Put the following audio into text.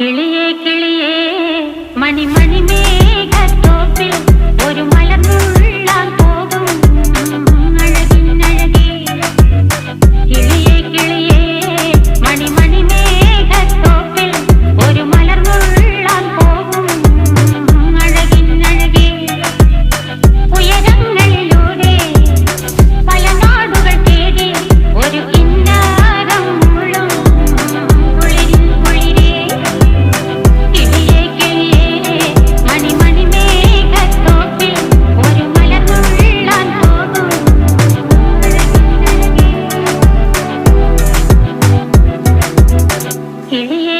കിളിയേ കിളിയേ മണിമണി മേഘത്തോപ്പിൽ ഒരു മലർന്നുള്ളാൻ പോകും അഴകിനഴകേ. കിളിയേ കിളിയേ മണിമണി മേഘത്തോപ്പിൽ ഒരു മലർന്നുള്ളാൻ പോകും അഴകിനഴകേ. ഉയരങ്ങളിലൂടെ പല നാടുകൾ തേടി ഒരു കിന്നാരം മുള്ളും കുളിരിൻ കുളിരേ. കിളിയേ കിളിയേ മണിമണി മേഘത്തോപ്പിൽ ഒരു മലർന്നുള്ളാൻ പോകും അഴകിനഴകേ. കിളിയേ